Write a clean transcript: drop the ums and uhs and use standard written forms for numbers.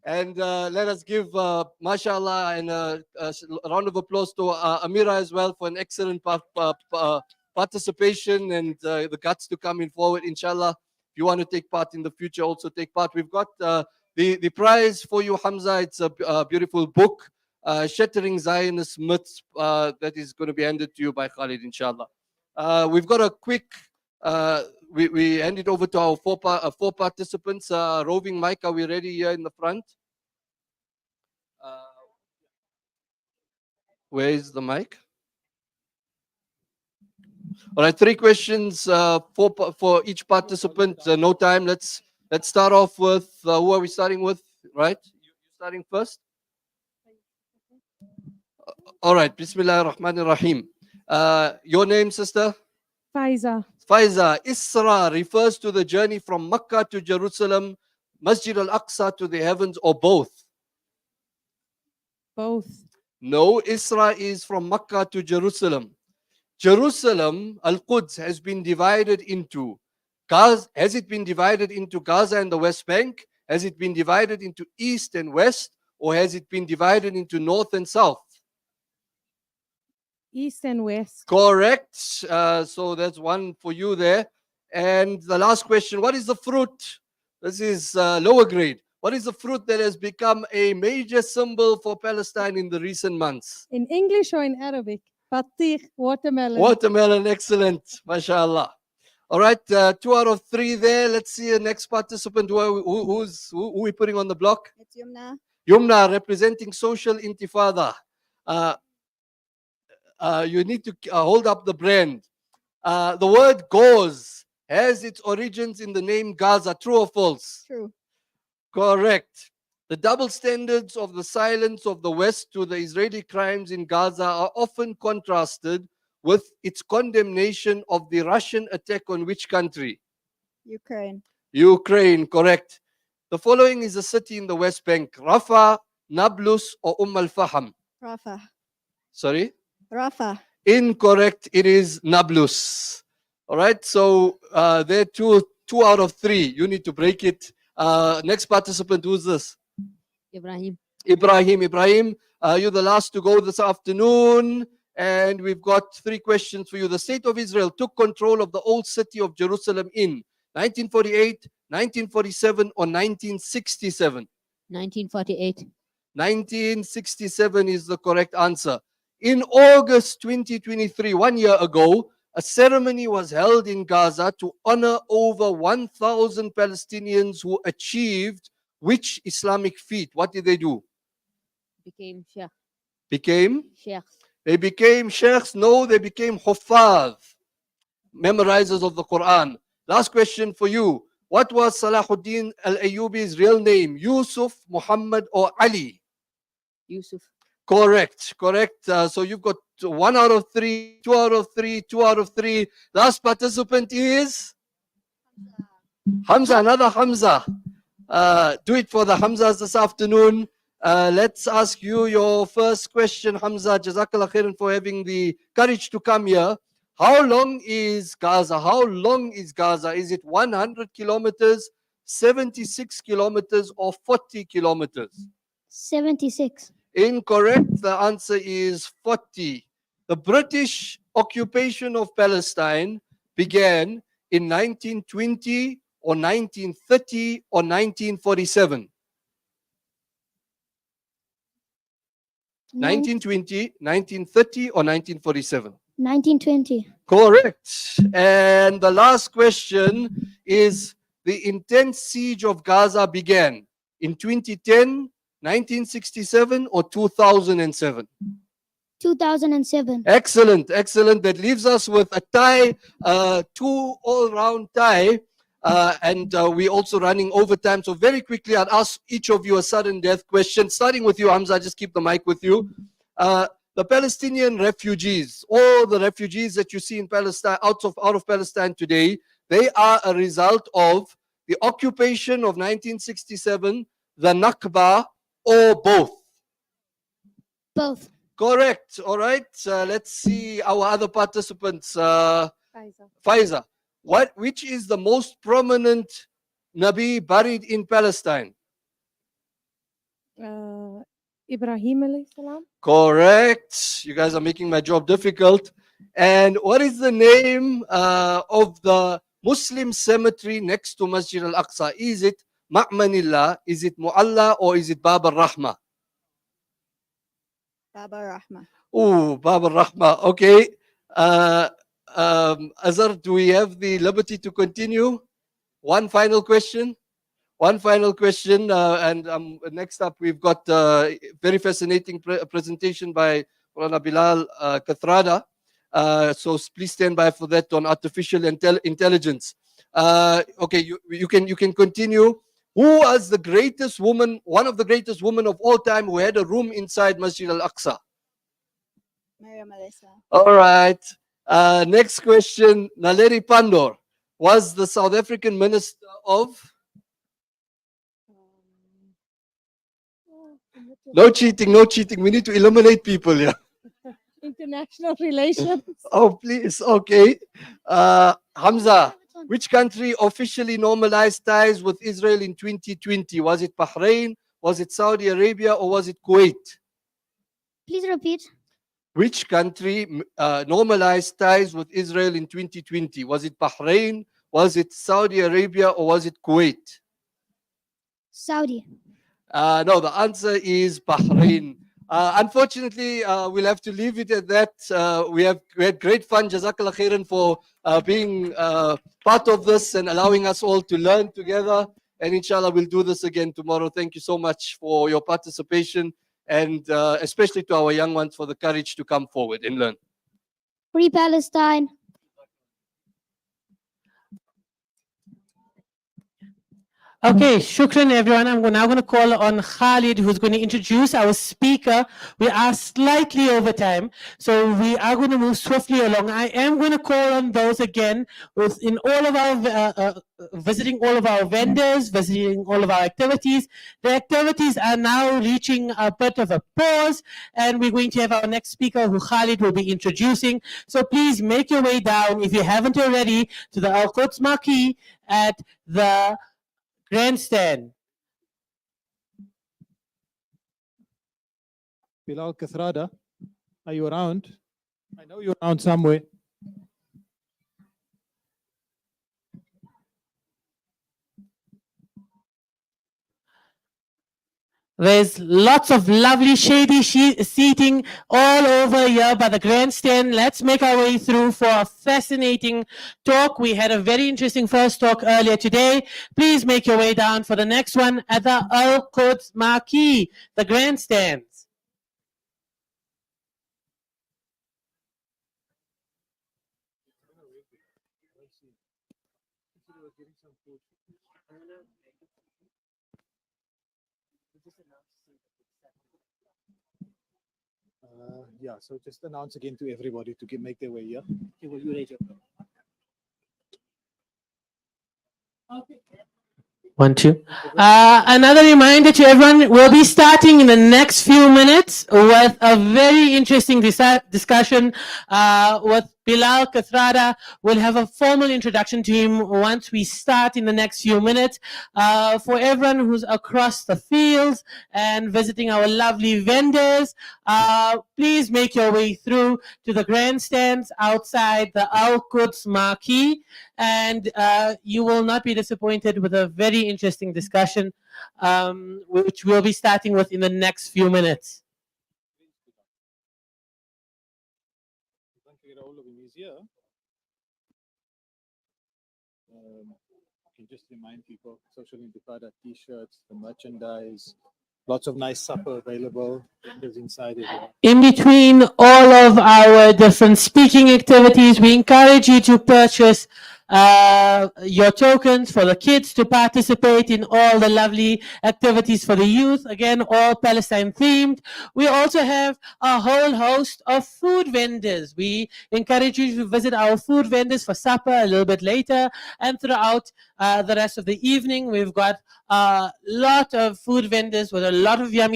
And let us give, mashallah, and a round of applause to Amira as well for an excellent participation and the guts to come in forward, inshallah. If you want to take part in the future, also take part. We've got the prize for you, Hamza. It's a beautiful book, Shattering Zionist Myths, that is going to be handed to you by Khalid, inshallah. We've got a quick, we hand it over to our four participants. Roving Mike, are we ready here in the front? Where is the mic? All right, 3 questions for each participant. No time. Let's start off with who are we starting with? Right, you starting first. All right. Bismillah ar-Rahman ar-Rahim. Your name, sister? Faiza. Faiza. Isra refers to the journey from Makkah to Jerusalem, Masjid al-Aqsa to the heavens, or both? Both. No, Isra is from Makkah to Jerusalem. Jerusalem, Al-Quds, has been divided into Gaza. Has it been divided into Gaza and the West Bank? Has it been divided into East and West? Or has it been divided into North and South? East and West. Correct. So that's one for you there. And the last question, what is the fruit? This is lower grade. What is the fruit that has become a major symbol for Palestine in the recent months? In English or in Arabic? Batik, watermelon. Watermelon, excellent. MashaAllah. All right, 2 out of 3 there. Let's see the next participant. Who are we putting on the block? It's Yumna. Yumna, representing Social Intifada. You need to hold up the brand. The word gauze has its origins in the name Gaza. True or false? True. Correct. The double standards of the silence of the West to the Israeli crimes in Gaza are often contrasted with its condemnation of the Russian attack on which country? Ukraine. Ukraine, correct. The following is a city in the West Bank: Rafah, Nablus, or Al-Faham. Rafah. Sorry? Rafah. Incorrect. It is Nablus. All right. So there are two out of 3. You need to break it. Next participant, who's this? Ibrahim. Ibrahim, you're the last to go this afternoon, and we've got 3 questions for you. The state of Israel took control of the old city of Jerusalem in 1948, 1947, or 1967? 1948. 1967 is the correct answer. In August 2023, 1 year ago, a ceremony was held in Gaza to honor over 1,000 Palestinians who achieved which Islamic feat? What did they do? Became Sheikh. Became? Sheikhs. They became sheikhs? No, they became huffaz, memorizers of the Quran. Last question for you. What was Salahuddin al-Ayyubi's real name? Yusuf, Muhammad, or Ali? Yusuf. Correct. So you've got 1 out of 3, 2 out of 3, 2 out of 3. Last participant is? Hamza, another Hamza. Do it for the Hamzas this afternoon. Let's ask you your first question, Hamza. Jazakallah khairan for having the courage to come here. How long is Gaza? How long is Gaza? Is it 100 kilometers, 76 kilometers, or 40 kilometers? 76. Incorrect. The answer is 40. The British occupation of Palestine began in 1920 or 1930 or 1947. 1920, 1930 or 1947? 1920. Correct. And the last question is, the intense siege of Gaza began in 2010, 1967 or 2007? 2007. Excellent. That leaves us with a tie, 2 all-round tie. And we're also running overtime. So very quickly, I'll ask each of you a sudden death question. Starting with you, Hamza, just keep the mic with you. The Palestinian refugees, all the refugees that you see in Palestine, out of Palestine today, they are a result of the occupation of 1967, the Nakba, or both? Both. Correct. All right. Let's see our other participants. Faiza. Which is the most prominent Nabi buried in Palestine? Ibrahim alayhi salam. Correct. You guys are making my job difficult. And what is the name of the Muslim cemetery next to Masjid al-Aqsa? Is it Ma'manillah, is it Mu'alla, or is it Bab al-Rahma? Baba Rahma. Oh, Bab al-Rahma. Okay. Azhar, do we have the liberty to continue? One final question. One final question, and next up we've got a very fascinating presentation by Rana Bilal Kathrada. So please stand by for that on artificial intelligence. Okay, you can continue. Who was the greatest woman, one of the greatest women of all time, who had a room inside Masjid al-Aqsa? Maryam Alayhi. All right. Next question. Naleri Pandor was the South African Minister of. No cheating, no cheating. We need to eliminate people here. International relations. Oh, please. Okay. Hamza, which country officially normalized ties with Israel in 2020? Was it Bahrain? Was it Saudi Arabia? Or was it Kuwait? Please repeat. Which country normalized ties with Israel in 2020? Was it Bahrain? Was it Saudi Arabia? Or was it Kuwait? Saudi. No, the answer is Bahrain. Unfortunately, we'll have to leave it at that. We had great fun. Jazakallah khairan for being part of this and allowing us all to learn together. And inshallah, we'll do this again tomorrow. Thank you so much for your participation, and especially to our young ones for the courage to come forward and learn. Free Palestine. Okay, shukran everyone. I'm now going to call on Khalid, who's going to introduce our speaker. We are slightly over time, so we are going to move swiftly along. I am going to call on those again in all of our visiting all of our vendors, visiting all of our activities. The activities are now reaching a bit of a pause, and we're going to have our next speaker, who Khalid will be introducing. So please make your way down, if you haven't already, to the Al-Quds Marquee at the grandstand. Bilal Kathrada, are you around? I know you're around somewhere. There's lots of lovely shady seating all over here by the grandstand. Let's make our way through for a fascinating talk. We had a very interesting first talk earlier today. Please make your way down for the next one at the Al-Quds Marquee, the grandstands. Yeah, so just announce again to everybody to make their way here. Okay, will you raise your Okay. 1, 2. Another reminder to everyone, we'll be starting in the next few minutes with a very interesting discussion with Bilal Kathrada. We'll have a formal introduction to him once we start in the next few minutes. For everyone who's across the fields and visiting our lovely vendors, please make your way through to the grandstands outside the Al-Quds Marquee, and you will not be disappointed with a very interesting discussion, which we'll be starting with in the next few minutes. Can just remind people, Social Intifada t-shirts, the merchandise, lots of nice supper available. Vendors inside as well. In between all of our different speaking activities, we encourage you to purchase your tokens for the kids to participate in all the lovely activities for the youth. Again, all Palestine themed. We also have a whole host of food vendors. We encourage you to visit our food vendors for supper a little bit later, and throughout the rest of the evening. We've got a lot of food vendors with a lot of yummy